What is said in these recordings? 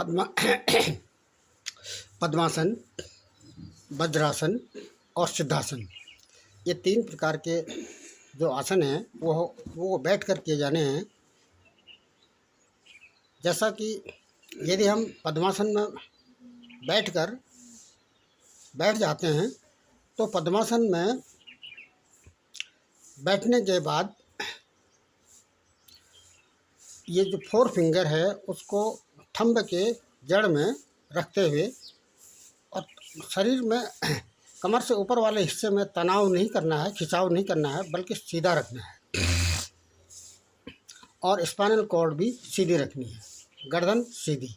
पद्मा पद्मासन, वज्रासन और सिद्धासन, ये 3 प्रकार के जो आसन हैं वो बैठ कर किए जाने हैं। जैसा कि यदि हम पद्मासन में बैठ जाते हैं तो पद्मासन में बैठने के बाद ये जो 4 फिंगर है उसको थंब के जड़ में रखते हुए और शरीर में कमर से ऊपर वाले हिस्से में तनाव नहीं करना है, खिंचाव नहीं करना है, बल्कि सीधा रखना है। और स्पाइनल कॉर्ड भी सीधी रखनी है, गर्दन सीधी।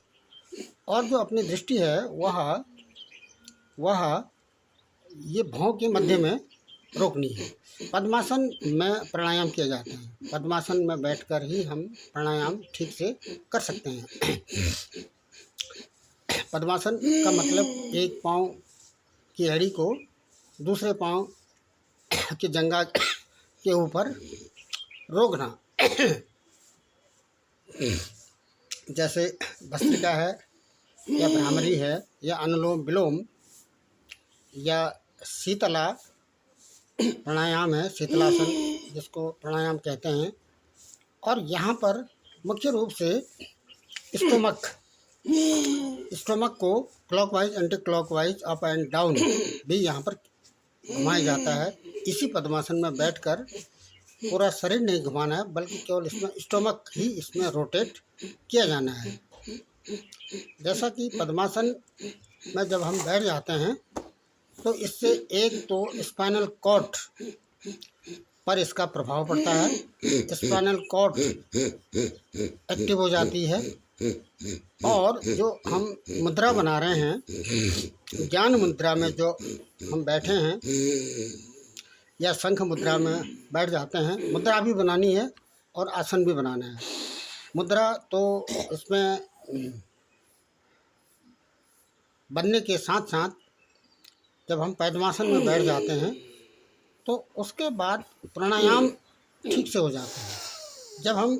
और जो अपनी दृष्टि है वह ये भौं के मध्य में रोकनी है। पद्मासन में प्राणायाम किए जाते हैं। पद्मासन में बैठकर ही हम प्राणायाम ठीक से कर सकते हैं। पद्मासन का मतलब एक पाँव की एड़ी को दूसरे पाँव की जंघा के ऊपर रोकना। जैसे भस्त्रिका है या भ्रामरी है या अनुलोम विलोम या शीतला प्राणायाम है, शीतलासन जिसको प्राणायाम कहते हैं। और यहाँ पर मुख्य रूप से स्टोमक को clockwise, anti clockwise, up and down भी यहाँ पर घुमाया जाता है। इसी पद्मासन में बैठकर पूरा शरीर नहीं घुमाना है, बल्कि केवल इसमें स्टोमक ही इसमें रोटेट किया जाना है। जैसा कि पद्मासन में जब हम बैठ जाते हैं तो इससे एक तो स्पाइनल कॉर्ड पर इसका प्रभाव पड़ता है, स्पाइनल कॉर्ड एक्टिव हो जाती है। और जो हम मुद्रा बना रहे हैं, ज्ञान मुद्रा में जो हम बैठे हैं या शंख मुद्रा में बैठ जाते हैं, मुद्रा भी बनानी है और आसन भी बनाना है। मुद्रा तो इसमें बनने के साथ साथ जब हम पद्मासन में बैठ जाते हैं तो उसके बाद प्राणायाम ठीक से हो जाता है। जब हम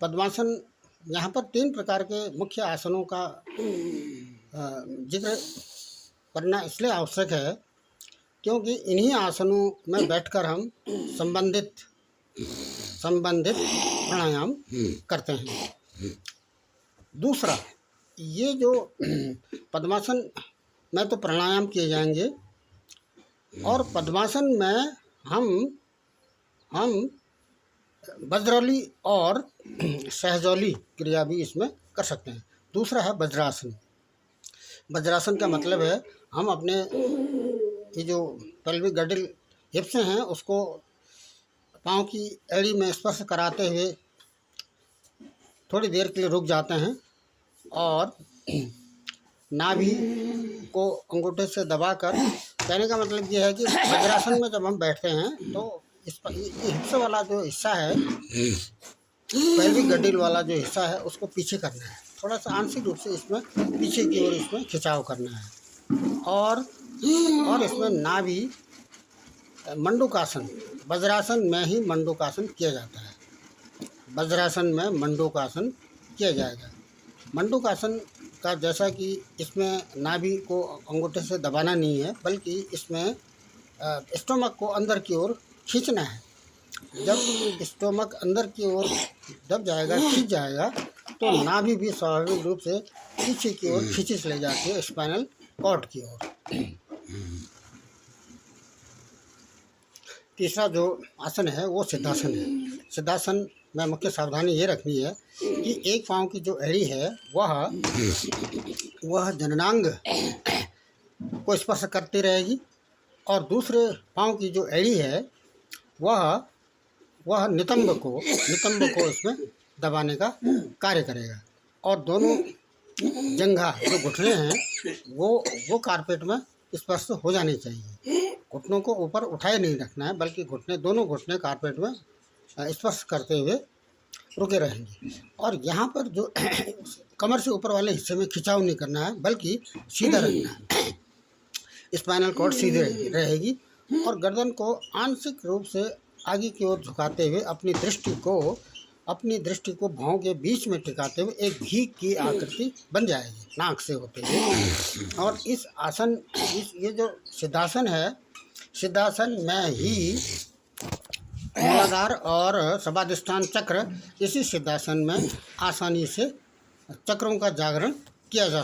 पद्मासन, यहाँ पर 3 प्रकार के मुख्य आसनों का जिक्र करना इसलिए आवश्यक है क्योंकि इन्हीं आसनों में बैठकर हम संबंधित प्राणायाम करते हैं। दूसरा, ये जो पद्मासन में तो प्राणायाम किए जाएंगे और पद्मासन में हम वज्राली और सहजौली क्रिया भी इसमें कर सकते हैं। दूसरा है वज्रासन। वज्रासन का मतलब है हम अपने ये जो पेल्विक गडिल हिप्स हैं उसको पाँव की एड़ी में स्पर्श कराते हुए थोड़ी देर के लिए रुक जाते हैं और नाभि को अंगूठे से दबाकर, कहने का मतलब ये है कि वज्रासन में जब हम बैठते हैं तो इस हिप्स वाला जो हिस्सा है, पेल्विक गडिल वाला जो हिस्सा है, उसको पीछे करना है। थोड़ा सा आंशिक रूप से इसमें पीछे की ओर इसमें खिंचाव करना है। और इसमें नाभि मंडूकासन, वज्रासन में ही मंडूकासन किया जाता है। वज्रासन में मंडूकासन किया जाएगा। मंडूकासन का जैसा कि इसमें नाभि को अंगूठे से दबाना नहीं है, बल्कि इसमें स्टोमक को अंदर की ओर खींचना है। जब स्टोमक अंदर की ओर दब जाएगा, खींच जाएगा, तो नाभि भी स्वाभाविक रूप से पीछे की ओर खींची चले जाती है, स्पाइनल कॉर्ड की ओर। तीसरा जो आसन है वो सिद्धासन है। सिद्धासन में मुख्य सावधानी ये रखनी है कि एक पाँव की जो एड़ी है वह जननांग को स्पर्श करती रहेगी और दूसरे पाँव की जो एड़ी है वह नितंब को इसमें दबाने का कार्य करेगा। और दोनों जंघा जो घुटने हैं वो कारपेट में स्पर्श हो जाने चाहिए। घुटनों को ऊपर उठाए नहीं रखना है, बल्कि दोनों घुटने कारपेट में स्पर्श करते हुए रुके रहेंगे। और यहाँ पर जो कमर से ऊपर वाले हिस्से में खिंचाव नहीं करना है, बल्कि सीधा रखना है। स्पाइनल कॉर्ड सीधे रहेगी और गर्दन को आंशिक रूप से आगे की ओर झुकाते हुए अपनी दृष्टि को अपनी दृष्टि को भौं के बीच में टिकाते हुए एक भीख की आकृति बन जाएगी नाक से होते हुए। और इस आसन ये जो सिद्धासन है, सिद्धासन में ही मूलाधार और स्वादिष्ठान चक्र, इसी सिद्धासन में आसानी से चक्रों का जागरण किया जा सकता है।